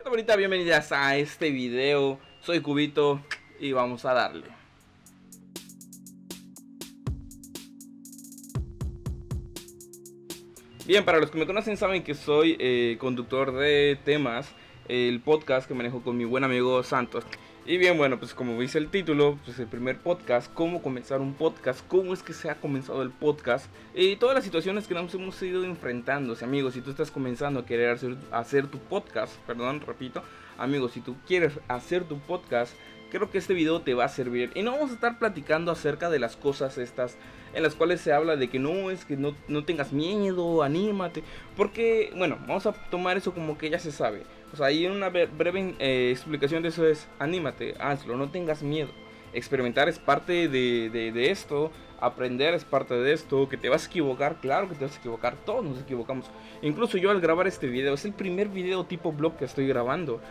Hola bonita, bienvenidas a este video. Soy Cubito y vamos a darle. Bien, para los que me conocen saben que soy conductor de temas, el podcast que manejo con mi buen amigo Santos. Y bien, bueno, pues como dice el título, pues el primer podcast, cómo comenzar un podcast, cómo es que se ha comenzado el podcast y todas las situaciones que nos hemos ido enfrentando. Amigos, si tú estás comenzando a querer hacer tu podcast, amigos, si tú quieres hacer tu podcast, creo que este video te va a servir. Y no vamos a estar platicando acerca de las cosas estas en las cuales se habla de que no tengas miedo, anímate. Porque, bueno, vamos a tomar eso como que ya se sabe. O sea, ahí una breve explicación de eso es: anímate, hazlo, no tengas miedo. Experimentar es parte de esto. Aprender es parte de esto. Que te vas a equivocar, claro que te vas a equivocar. Todos nos equivocamos. Incluso yo al grabar este video, es el primer video tipo blog que estoy grabando.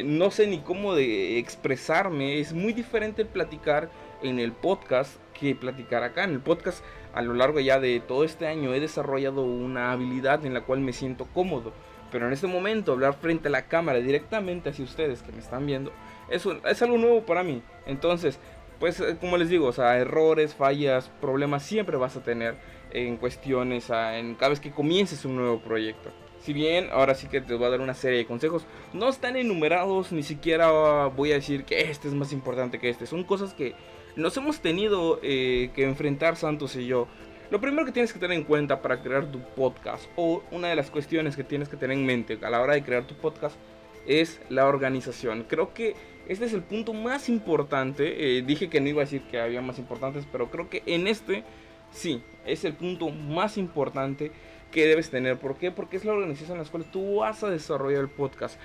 No sé ni cómo de expresarme. Es muy diferente platicar en el podcast que platicar acá. En el podcast, a lo largo ya de todo este año, he desarrollado una habilidad en la cual me siento cómodo. Pero en este momento, hablar frente a la cámara directamente hacia ustedes que me están viendo, es algo nuevo para mí. Entonces, pues como les digo, o sea, errores, fallas, problemas siempre vas a tener en cuestiones, en cada vez que comiences un nuevo proyecto. Si bien ahora sí que te voy a dar una serie de consejos, no están enumerados, ni siquiera voy a decir que este es más importante que este. Son cosas que nos hemos tenido que enfrentar Santos y yo. Lo primero que tienes que tener en cuenta para crear tu podcast, o una de las cuestiones que tienes que tener en mente a la hora de crear tu podcast, es la organización. Creo que este es el punto más importante. Dije que no iba a decir que había más importantes, pero creo que en este sí, es el punto más importante que debes tener. ¿Por qué? Porque es la organización en la cual tú vas a desarrollar el podcast.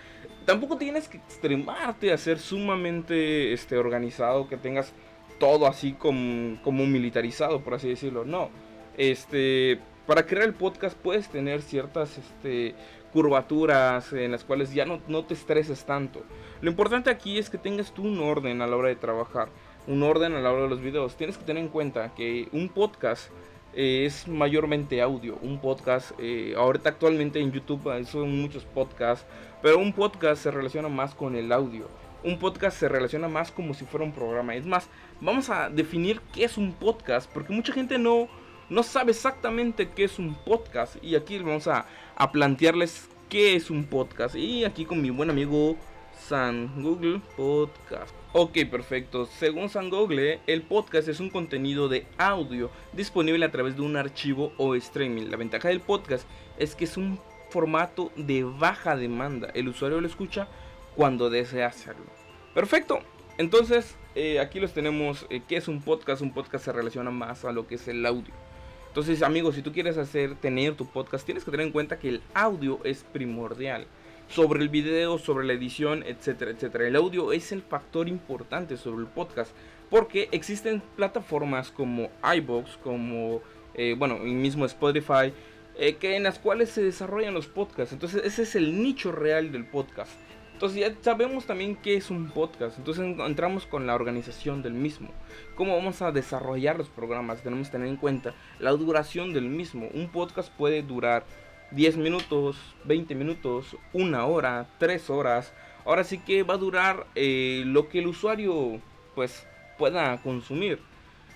Tampoco tienes que extremarte a ser sumamente organizado, que tengas todo así como militarizado, por así decirlo. No, para crear el podcast puedes tener ciertas curvaturas en las cuales ya no te estreses tanto. Lo importante aquí es que tengas tú un orden a la hora de trabajar, un orden a la hora de los videos. Tienes que tener en cuenta que un podcast es mayormente audio. Un podcast, ahorita actualmente en YouTube son muchos podcasts, pero un podcast se relaciona más con el audio. Un podcast se relaciona más como si fuera un programa. Es más, vamos a definir qué es un podcast, porque mucha gente no sabe exactamente qué es un podcast. Y aquí vamos a plantearles qué es un podcast. Y aquí con mi buen amigo San Google Podcast. Ok, perfecto. Según San Google, el podcast es un contenido de audio disponible a través de un archivo o streaming. La ventaja del podcast es que es un formato de baja demanda. El usuario lo escucha cuando desea hacerlo. Perfecto. Entonces, aquí los tenemos. ¿Qué es un podcast? Un podcast se relaciona más a lo que es el audio. Entonces, amigos, si tú quieres tener tu podcast, tienes que tener en cuenta que el audio es primordial. Sobre el video, sobre la edición, etcétera, etcétera. El audio es el factor importante sobre el podcast, porque existen plataformas como iVoox, como, y mismo Spotify, en las cuales se desarrollan los podcasts. Entonces, ese es el nicho real del podcast. Entonces ya sabemos también qué es un podcast. Entonces entramos con la organización del mismo. Cómo vamos a desarrollar los programas. Tenemos que tener en cuenta la duración del mismo. Un podcast puede durar 10 minutos, 20 minutos, 1 hora, 3 horas. Ahora sí que va a durar lo que el usuario pues pueda consumir.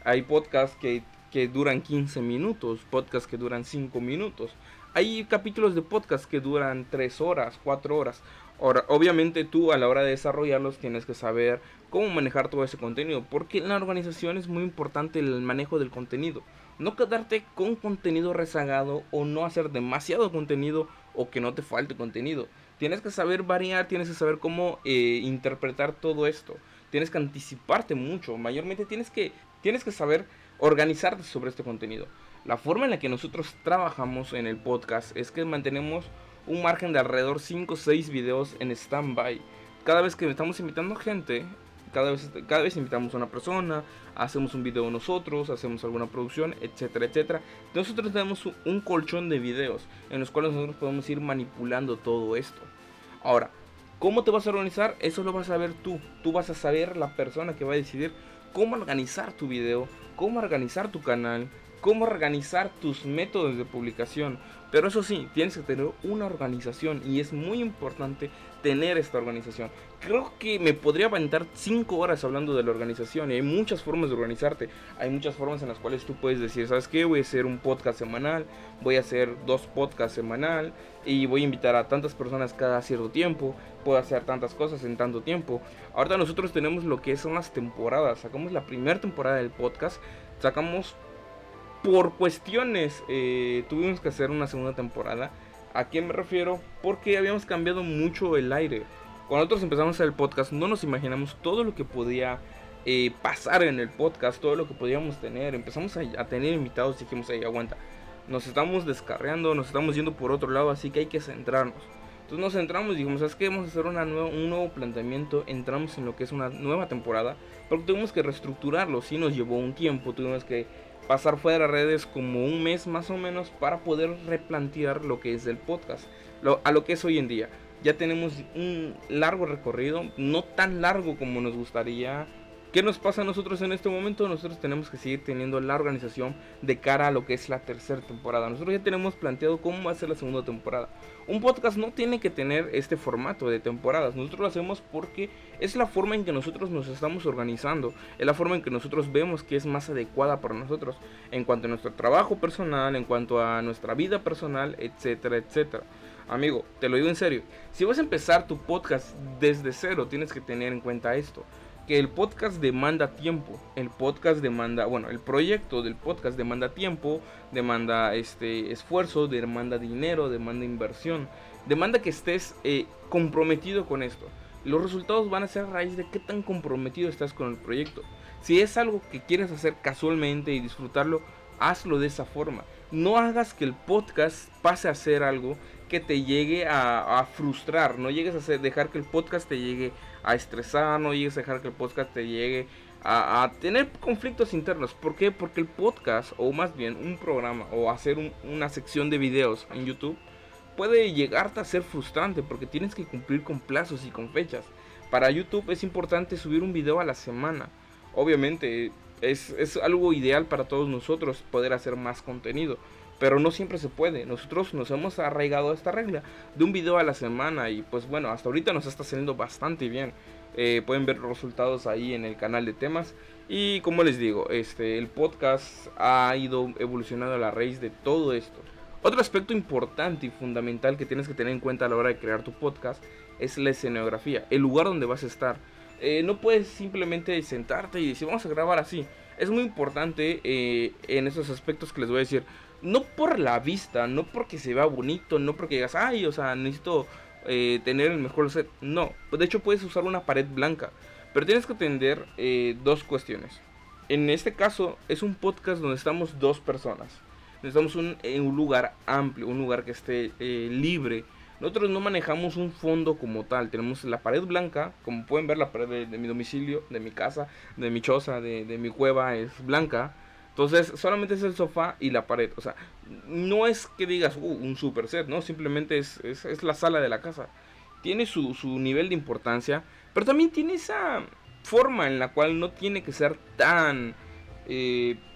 Hay podcasts que duran 15 minutos, podcasts que duran 5 minutos. Hay capítulos de podcast que duran 3 horas, 4 horas. Ahora, obviamente tú a la hora de desarrollarlos tienes que saber cómo manejar todo ese contenido, porque en la organización es muy importante el manejo del contenido. No quedarte con contenido rezagado o no hacer demasiado contenido o que no te falte contenido. Tienes que saber variar, tienes que saber cómo interpretar todo esto. Tienes que anticiparte mucho, mayormente tienes que saber organizarte sobre este contenido. La forma en la que nosotros trabajamos en el podcast es que mantenemos un margen de alrededor 5 o 6 videos en stand-by. Cada vez que estamos invitando gente, cada vez invitamos a una persona, hacemos un video nosotros, hacemos alguna producción, etcétera, etcétera. Nosotros tenemos un colchón de videos en los cuales nosotros podemos ir manipulando todo esto. Ahora, ¿cómo te vas a organizar? Eso lo vas a ver tú. Tú vas a saber la persona que va a decidir cómo organizar tu video, cómo organizar tu canal, cómo organizar tus métodos de publicación. Pero eso sí, tienes que tener una organización y es muy importante tener esta organización. Creo que me podría aventar 5 horas hablando de la organización y hay muchas formas de organizarte. Hay muchas formas en las cuales tú puedes decir, ¿sabes qué? Voy a hacer un podcast semanal, voy a hacer 2 podcasts semanal y voy a invitar a tantas personas cada cierto tiempo. Puedo hacer tantas cosas en tanto tiempo. Ahorita nosotros tenemos lo que son las temporadas. Sacamos la primera temporada del podcast, sacamos por cuestiones, tuvimos que hacer una segunda temporada. ¿A quién me refiero? Porque habíamos cambiado mucho el aire. Cuando nosotros empezamos a hacer el podcast no nos imaginamos todo lo que podía pasar en el podcast, todo lo que podíamos tener. Empezamos a tener invitados y dijimos, ahí aguanta, nos estamos descarreando, nos estamos yendo por otro lado, así que hay que centrarnos. Entonces nos centramos y dijimos, ¿sabes qué? Vamos a hacer un nuevo planteamiento. Entramos en lo que es una nueva temporada, porque tuvimos que reestructurarlo. Sí nos llevó un tiempo, tuvimos que pasar fuera de las redes como un mes más o menos para poder replantear lo que es el podcast, a lo que es hoy en día. Ya tenemos un largo recorrido, no tan largo como nos gustaría. ¿Qué nos pasa a nosotros en este momento? Nosotros tenemos que seguir teniendo la organización de cara a lo que es la tercera temporada. Nosotros ya tenemos planteado cómo va a ser la segunda temporada. Un podcast no tiene que tener este formato de temporadas. Nosotros lo hacemos porque es la forma en que nosotros nos estamos organizando. Es la forma en que nosotros vemos que es más adecuada para nosotros. En cuanto a nuestro trabajo personal, en cuanto a nuestra vida personal, etcétera, etcétera. Amigo, te lo digo en serio. Si vas a empezar tu podcast desde cero, tienes que tener en cuenta esto. Que el podcast demanda tiempo, el proyecto del podcast demanda tiempo, demanda esfuerzo, demanda dinero, demanda inversión, demanda que estés comprometido con esto. Los resultados van a ser a raíz de qué tan comprometido estás con el proyecto. Si es algo que quieres hacer casualmente y disfrutarlo, hazlo de esa forma. No hagas que el podcast pase a ser algo que te llegue a frustrar. No llegues a dejar que el podcast te llegue a estresar. No llegues a dejar que el podcast te llegue a tener conflictos internos. ¿Por qué? Porque el podcast, o más bien un programa, o hacer una sección de videos en YouTube, puede llegarte a ser frustrante porque tienes que cumplir con plazos y con fechas. Para YouTube es importante subir un video a la semana. Obviamente es algo ideal para todos nosotros poder hacer más contenido, pero no siempre se puede. Nosotros nos hemos arraigado a esta regla de un video a la semana y pues bueno, hasta ahorita nos está saliendo bastante bien. Pueden ver los resultados ahí en el canal de temas. Y como les digo, el podcast ha ido evolucionando a la raíz de todo esto. Otro aspecto importante y fundamental que tienes que tener en cuenta a la hora de crear tu podcast es la escenografía, el lugar donde vas a estar. No puedes simplemente sentarte y decir vamos a grabar así. Es muy importante en esos aspectos que les voy a decir. No por la vista, no porque se vea bonito, no porque digas, ay, o sea, necesito tener el mejor set. No, de hecho puedes usar una pared blanca. Pero tienes que atender dos cuestiones. En este caso es un podcast donde estamos 2 personas. Necesitamos en un lugar amplio, un lugar que esté libre. Nosotros no manejamos un fondo como tal. Tenemos la pared blanca, como pueden ver la pared de mi domicilio, de mi casa, de mi choza, de mi cueva es blanca. Entonces solamente es el sofá y la pared. O sea, no es que digas un super set, ¿no? Simplemente es la sala de la casa. Tiene su nivel de importancia, pero también tiene esa forma en la cual no tiene que ser tan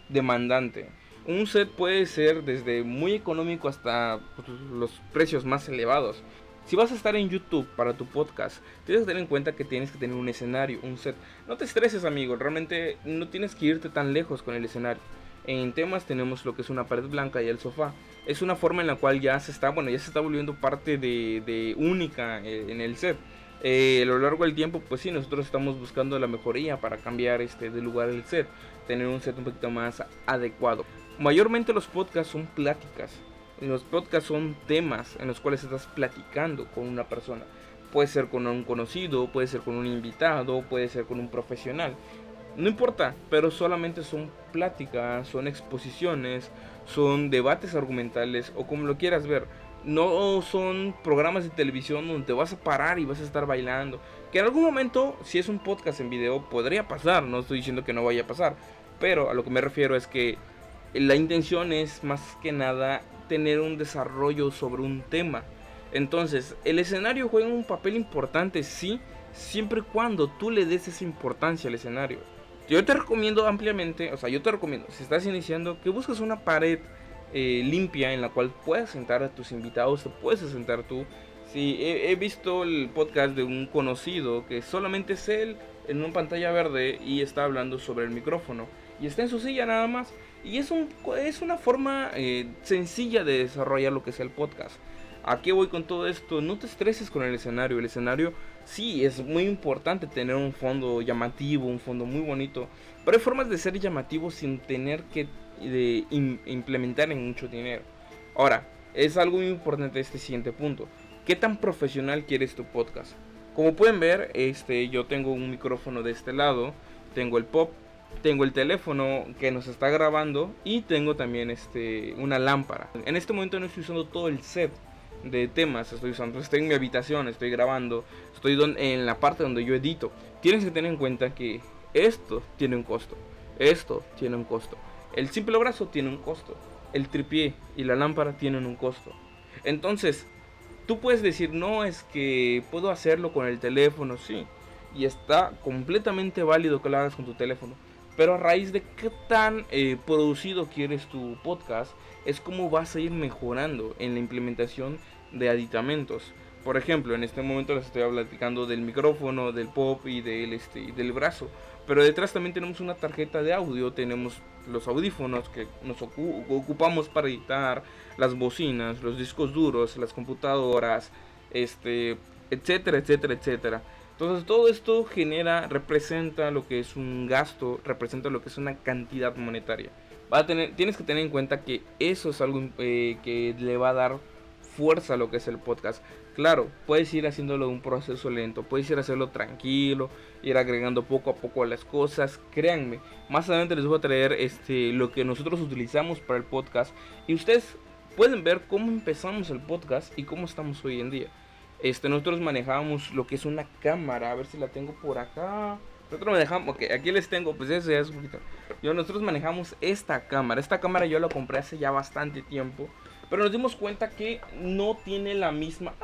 demandante. Un set puede ser desde muy económico hasta pues, los precios más elevados. Si vas a estar en YouTube para tu podcast, tienes que tener en cuenta que tienes que tener un escenario, un set. No te estreses, amigo, realmente no tienes que irte tan lejos con el escenario. En temas tenemos lo que es una pared blanca y el sofá. Es una forma en la cual ya se está volviendo parte de única en el set. A lo largo del tiempo, pues sí, nosotros estamos buscando la mejoría para cambiar de lugar el set, tener un set un poquito más adecuado. Mayormente los podcasts son pláticas. Los podcasts son temas en los cuales estás platicando con una persona. Puede ser con un conocido, puede ser con un invitado, puede ser con un profesional. No importa, pero solamente son pláticas, son exposiciones, son debates argumentales o como lo quieras ver. No son programas de televisión donde te vas a parar y vas a estar bailando. Que en algún momento, si es un podcast en video, podría pasar. No estoy diciendo que no vaya a pasar. Pero a lo que me refiero es que la intención es más que nada tener un desarrollo sobre un tema. Entonces, el escenario juega un papel importante, sí, siempre y cuando tú le des esa importancia al escenario. Yo te recomiendo ampliamente, o sea, yo te recomiendo, si estás iniciando, que busques una pared limpia en la cual puedas sentar a tus invitados, te puedes sentar tú. Sí, he visto el podcast de un conocido que solamente es él en una pantalla verde y está hablando sobre el micrófono. Y está en su silla nada más. Y es una forma sencilla de desarrollar lo que es el podcast. ¿A qué voy con todo esto? No te estreses con el escenario. El escenario sí es muy importante tener un fondo llamativo, un fondo muy bonito. Pero hay formas de ser llamativo sin tener que implementar en mucho dinero. Ahora, es algo muy importante este siguiente punto. ¿Qué tan profesional quieres tu podcast? Como pueden ver, yo tengo un micrófono de este lado, tengo el pop, tengo el teléfono que nos está grabando y tengo también una lámpara. En este momento no estoy usando todo el set de temas, estoy en mi habitación, estoy grabando, estoy en la parte donde yo edito. Tienes que tener en cuenta que esto tiene un costo, esto tiene un costo, el simple brazo tiene un costo, el tripié y la lámpara tienen un costo. Entonces, tú puedes decir, no, es que puedo hacerlo con el teléfono, sí, y está completamente válido que lo hagas con tu teléfono, pero a raíz de qué tan producido quieres tu podcast, es como vas a ir mejorando en la implementación de aditamentos. Por ejemplo, en este momento les estoy platicando del micrófono, del pop y del brazo, pero detrás también tenemos una tarjeta de audio, tenemos los audífonos que nos ocupamos para editar, las bocinas, los discos duros, las computadoras, etcétera, etcétera, etcétera. Entonces todo esto representa lo que es un gasto, representa lo que es una cantidad monetaria. Tienes que tener en cuenta que eso es algo que le va a dar fuerza a lo que es el podcast. Claro, puedes ir haciéndolo de un proceso lento, puedes ir a hacerlo tranquilo, ir agregando poco a poco a las cosas. Créanme, más adelante les voy a traer lo que nosotros utilizamos para el podcast y ustedes pueden ver cómo empezamos el podcast y cómo estamos hoy en día. Nosotros manejábamos lo que es una cámara, a ver si la tengo por acá. Nosotros manejamos, ok, aquí les tengo, pues eso ya es un poquito. Nosotros manejamos esta cámara yo la compré hace ya bastante tiempo, pero nos dimos cuenta que no tiene la misma,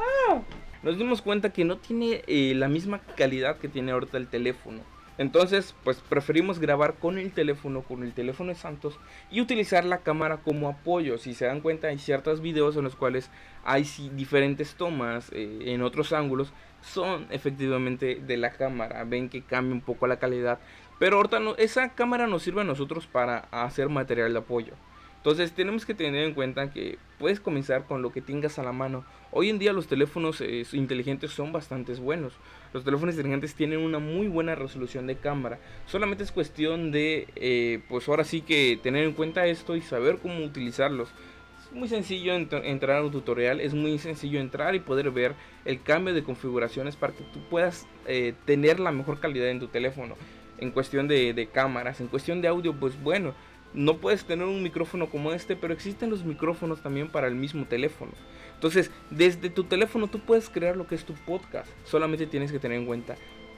la misma calidad que tiene ahorita el teléfono. Entonces, pues preferimos grabar con el teléfono de Santos y utilizar la cámara como apoyo. Si se dan cuenta, hay ciertos videos en los cuales hay diferentes tomas en otros ángulos, son efectivamente de la cámara. Ven que cambia un poco la calidad, pero ahorita esa cámara nos sirve a nosotros para hacer material de apoyo. Entonces tenemos que tener en cuenta que puedes comenzar con lo que tengas a la mano. Hoy en día los teléfonos inteligentes son bastante buenos. Los teléfonos inteligentes tienen una muy buena resolución de cámara. Solamente es cuestión de, pues ahora sí que tener en cuenta esto y saber cómo utilizarlos. Es muy sencillo entrar a un tutorial, es muy sencillo entrar y poder ver el cambio de configuraciones para que tú puedas tener la mejor calidad en tu teléfono. En cuestión de cámaras, en cuestión de audio, pues bueno. No puedes tener un micrófono como pero existen los micrófonos también para el mismo teléfono. Entonces, desde tu teléfono tú puedes crear lo que es tu podcast. Solamente tienes que tener en cuenta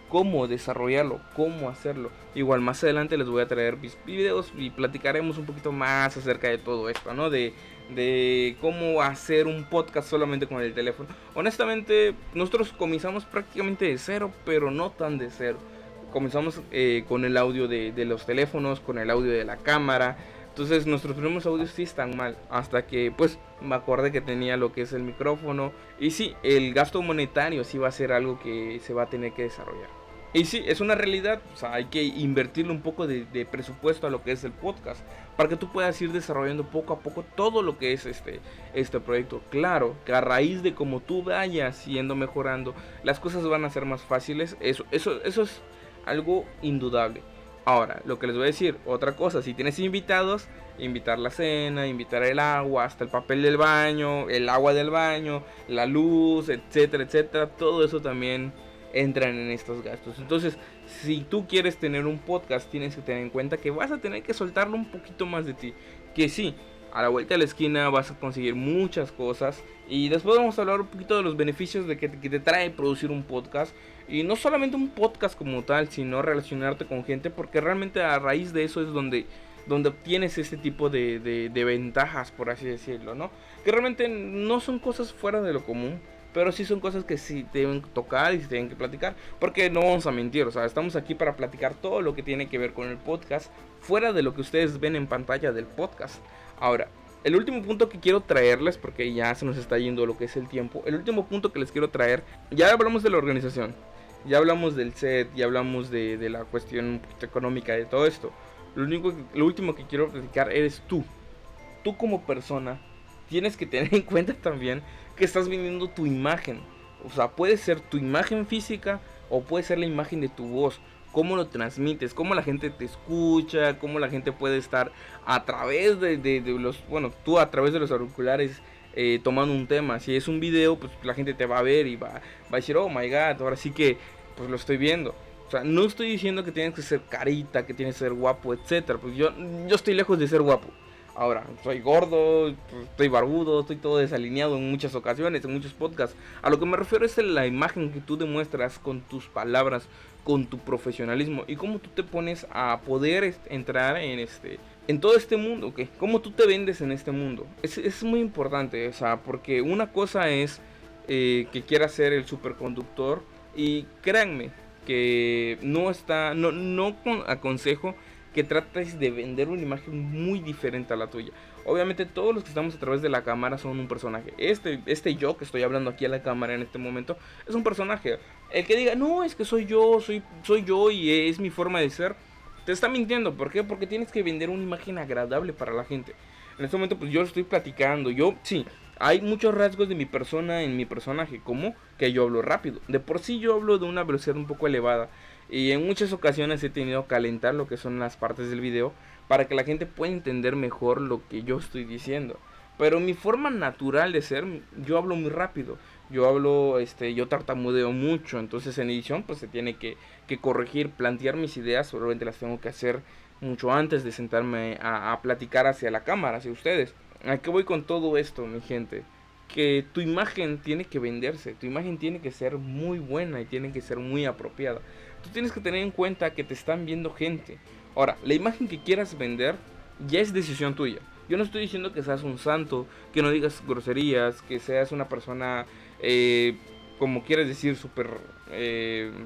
cómo desarrollarlo, cómo hacerlo. Igual más adelante les voy a traer mis videos y platicaremos un poquito más acerca de todo esto, ¿no? De cómo hacer un podcast solamente con el teléfono. Honestamente, nosotros comenzamos prácticamente de cero, pero no tan de cero. Comenzamos con el audio de los teléfonos, con el audio de la cámara. Entonces nuestros primeros audios sí están mal, hasta que pues me acordé que tenía lo que es el micrófono. Y sí, el gasto monetario sí va a ser algo que se va a tener que desarrollar. Y sí, es una realidad, o sea, hay que invertirle un poco de presupuesto a lo que es el podcast, para que tú puedas ir desarrollando poco a poco todo lo que es este proyecto. Claro, que a raíz de cómo tú vayas yendo mejorando, las cosas van a ser más fáciles, eso es algo indudable. Ahora, lo que les voy a decir, otra cosa, si tienes invitados, invitar la cena, invitar el agua, hasta el papel del baño, el agua del baño, la luz, etcétera, etcétera, todo eso también entran en estos gastos. Entonces, si tú quieres tener un podcast, tienes que tener en cuenta que vas a tener que soltarlo un poquito más de ti. Que sí, a la vuelta de la esquina vas a conseguir muchas cosas. Y después vamos a hablar un poquito de los beneficios que te trae producir un podcast. Y no solamente un podcast como tal, sino relacionarte con gente, porque realmente a raíz de eso es donde obtienes este tipo de ventajas, por así decirlo, ¿no? Que realmente no son cosas fuera de lo común, pero sí son cosas que sí deben tocar y se tienen que platicar, porque no vamos a mentir, o sea, estamos aquí para platicar todo lo que tiene que ver con el podcast, fuera de lo que ustedes ven en pantalla del podcast. Ahora, el último punto que quiero traerles, porque ya se nos está yendo lo que es el tiempo, el último punto que les quiero traer, ya hablamos de la organización, ya hablamos del set, ya hablamos de la cuestión un poquito económica de todo esto. Lo último que quiero platicar eres tú. Tú como persona tienes que tener en cuenta también que estás vendiendo tu imagen. O sea, puede ser tu imagen física o puede ser la imagen de tu voz. Cómo lo transmites, cómo la gente te escucha, cómo la gente puede estar a través de los, bueno, tú a través de los auriculares tomando un tema. Si es un video, pues la gente te va a ver y va a decir, oh my god, ahora sí que pues lo estoy viendo. O sea, no estoy diciendo que tienes que ser carita, que tienes que ser guapo, etcétera. Pues yo estoy lejos de ser guapo. Ahora, soy gordo, estoy barbudo, estoy todo desalineado en muchas ocasiones, en muchos podcasts. A lo que me refiero es la imagen que tú demuestras con tus palabras, con tu profesionalismo y cómo tú te pones a poder entrar en todo este mundo, ¿ok? Cómo tú te vendes en este mundo. Es muy importante, o sea, porque una cosa es que quieras ser el superconductor y créanme que no aconsejo que trates de vender una imagen muy diferente a la tuya. Obviamente todos los que estamos a través de la cámara son un personaje. Este yo que estoy hablando aquí a la cámara en este momento es un personaje. El que diga, no, es que soy yo y es mi forma de ser, te está mintiendo. ¿Por qué? Porque tienes que vender una imagen agradable para la gente. En este momento pues yo estoy platicando, sí, hay muchos rasgos de mi persona en mi personaje, como que yo hablo rápido. De por sí yo hablo de una velocidad un poco elevada. Y en muchas ocasiones he tenido que calentar lo que son las partes del video para que la gente pueda entender mejor lo que yo estoy diciendo. Pero mi forma natural de ser, yo hablo muy rápido. Yo tartamudeo mucho. Entonces en edición pues se tiene que corregir, plantear mis ideas. Solamente las tengo que hacer mucho antes de sentarme a platicar hacia la cámara, hacia ustedes. ¿A qué voy con todo esto, mi gente? Que tu imagen tiene que venderse, tu imagen tiene que ser muy buena y tiene que ser muy apropiada. Tú tienes que tener en cuenta que te están viendo gente. Ahora, la imagen que quieras vender ya es decisión tuya. Yo no estoy diciendo que seas un santo, que no digas groserías, que seas una persona, como quieres decir, súper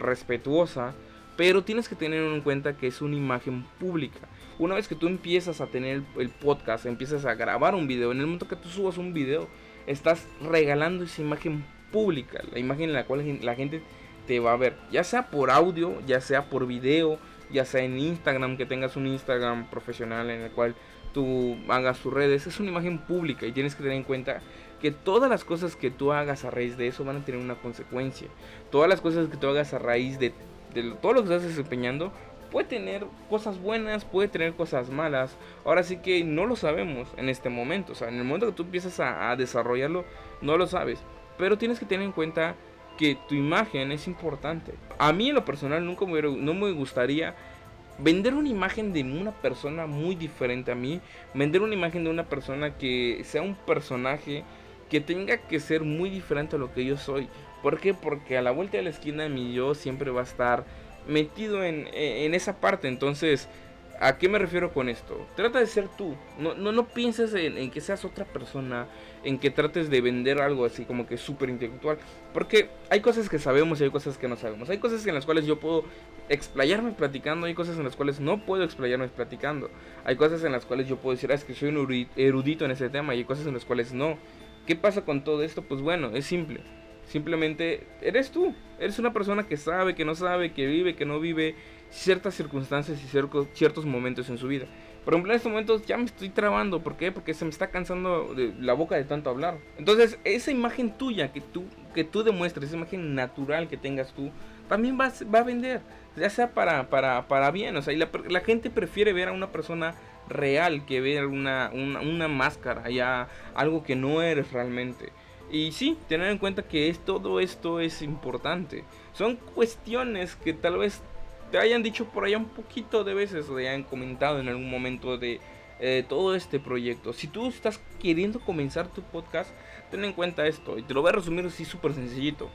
respetuosa. Pero tienes que tener en cuenta que es una imagen pública. Una vez que tú empiezas a tener el podcast, empiezas a grabar un video, en el momento que tú subas un video, estás regalando esa imagen pública, la imagen en la cual la gente te va a ver, ya sea por audio, ya sea por video, ya sea en Instagram, que tengas un Instagram profesional en el cual tú hagas tus redes. Es una imagen pública y tienes que tener en cuenta que todas las cosas que tú hagas a raíz de eso van a tener una consecuencia. Todas las cosas que tú hagas a raíz de todo lo que estás desempeñando puede tener cosas buenas, puede tener cosas malas. Ahora sí que no lo sabemos en este momento. O sea, en el momento que tú empiezas a desarrollarlo, no lo sabes. Pero tienes que tener en cuenta que tu imagen es importante. A mí en lo personal no me gustaría vender una imagen de una persona muy diferente a mí. Vender una imagen de una persona que sea un personaje que tenga que ser muy diferente a lo que yo soy. ¿Por qué? Porque a la vuelta de la esquina mi yo siempre va a estar metido en esa parte. Entonces, ¿a qué me refiero con esto? Trata de ser tú. No pienses en que seas otra persona, en que trates de vender algo así como que súper intelectual. Porque hay cosas que sabemos y hay cosas que no sabemos. Hay cosas en las cuales yo puedo explayarme platicando, hay cosas en las cuales no puedo explayarme platicando. Hay cosas en las cuales yo puedo decir, es que soy un erudito en ese tema, y hay cosas en las cuales no. ¿Qué pasa con todo esto? Pues bueno, es simple. Simplemente eres tú, eres una persona que sabe, que no sabe, que vive, que no vive ciertas circunstancias y ciertos momentos en su vida. Por ejemplo, en estos momentos ya me estoy trabando. ¿Por qué? Porque se me está cansando la boca de tanto hablar. Entonces, esa imagen tuya que tú demuestres, esa imagen natural que tengas tú, también va a vender. Ya sea para bien. O sea, y la gente prefiere ver a una persona real que ver una máscara, ya algo que no eres realmente. Y sí, tener en cuenta que todo esto es importante. Son cuestiones que tal vez te hayan dicho por allá un poquito de veces, o te hayan comentado en algún momento de todo este proyecto. Si tú estás queriendo comenzar tu podcast, ten en cuenta esto. Y te lo voy a resumir así súper sencillito.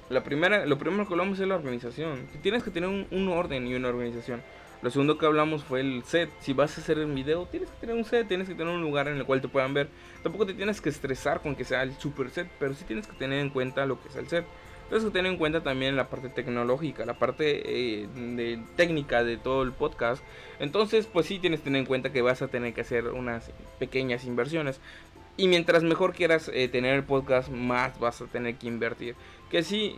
Lo primero que hablamos es la organización. Tienes que tener un orden y una organización. Lo segundo que hablamos fue el set. Si vas a hacer un video, tienes que tener un set, tienes que tener un lugar en el cual te puedan ver. Tampoco te tienes que estresar con que sea el super set, pero sí tienes que tener en cuenta lo que es el set. Tienes que tener en cuenta también la parte tecnológica, la parte de técnica de todo el podcast. Entonces, pues sí tienes que tener en cuenta que vas a tener que hacer unas pequeñas inversiones. Y mientras mejor quieras tener el podcast, más vas a tener que invertir. Que sí,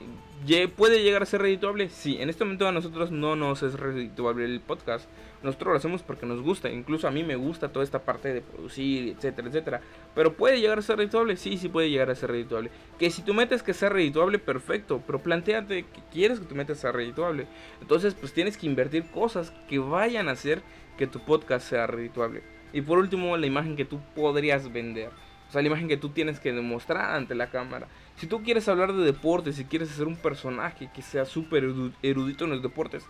puede llegar a ser redituable. Sí, en este momento a nosotros no nos es redituable el podcast. Nosotros lo hacemos porque nos gusta. Incluso a mí me gusta toda esta parte de producir, etcétera, etcétera. Pero puede llegar a ser redituable. Sí, sí puede llegar a ser redituable. Que si tú metes que sea redituable, perfecto. Pero planteate que quieres que tu meta sea redituable. Entonces, pues tienes que invertir cosas que vayan a hacer que tu podcast sea redituable. Y por último, la imagen que tú podrías vender. O sea, la imagen que tú tienes que demostrar ante la cámara. Si tú quieres hablar de deportes, si quieres hacer un personaje que sea súper erudito en los deportes,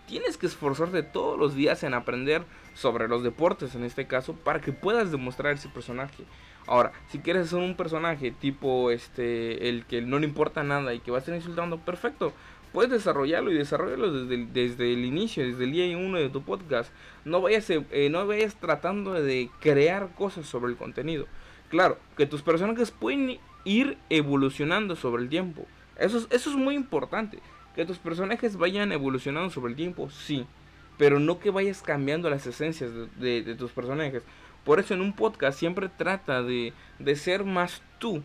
tienes que esforzarte todos los días en aprender sobre los deportes, en este caso, para que puedas demostrar ese personaje. Ahora, si quieres hacer un personaje tipo el que no le importa nada y que va a estar insultando, perfecto. Puedes desarrollarlo y desarrollarlo desde el inicio, desde el día 1 de tu podcast. No vayas tratando de crear cosas sobre el contenido. Claro, que tus personajes pueden ir evolucionando sobre el tiempo. Eso es muy importante. Que tus personajes vayan evolucionando sobre el tiempo, sí. Pero no que vayas cambiando las esencias de tus personajes. Por eso en un podcast siempre trata de ser más tú.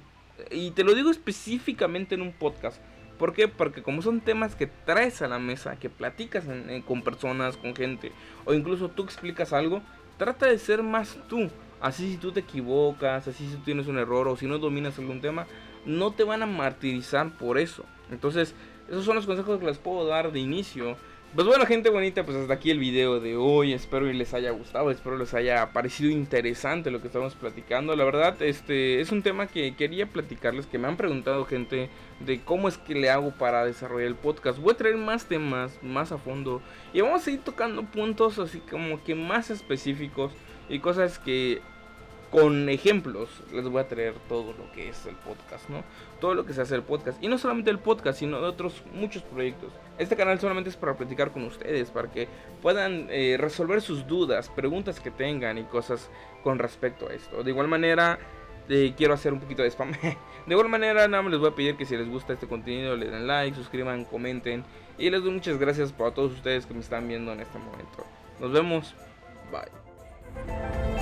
Y te lo digo específicamente en un podcast. ¿Por qué? Porque como son temas que traes a la mesa, que platicas con personas, con gente, o incluso tú explicas algo, trata de ser más tú. Así si tú te equivocas, así si tú tienes un error o si no dominas algún tema, no te van a martirizar por eso. Entonces, esos son los consejos que les puedo dar de inicio. Pues bueno, gente bonita, pues hasta aquí el video de hoy. Espero que les haya gustado, espero les haya parecido interesante lo que estamos platicando. La verdad, es un tema que quería platicarles, que me han preguntado gente de cómo es que le hago para desarrollar el podcast. Voy a traer más temas, más a fondo, y vamos a ir tocando puntos así como que más específicos y cosas que con ejemplos les voy a traer todo lo que es el podcast, ¿no? Todo lo que se hace el podcast. Y no solamente el podcast, sino de otros muchos proyectos. Este canal solamente es para platicar con ustedes, para que puedan resolver sus dudas, preguntas que tengan y cosas con respecto a esto. De igual manera, quiero hacer un poquito de spam. De igual manera, nada más les voy a pedir que si les gusta este contenido, le den like, suscriban, comenten. Y les doy muchas gracias para todos ustedes que me están viendo en este momento. Nos vemos. Bye.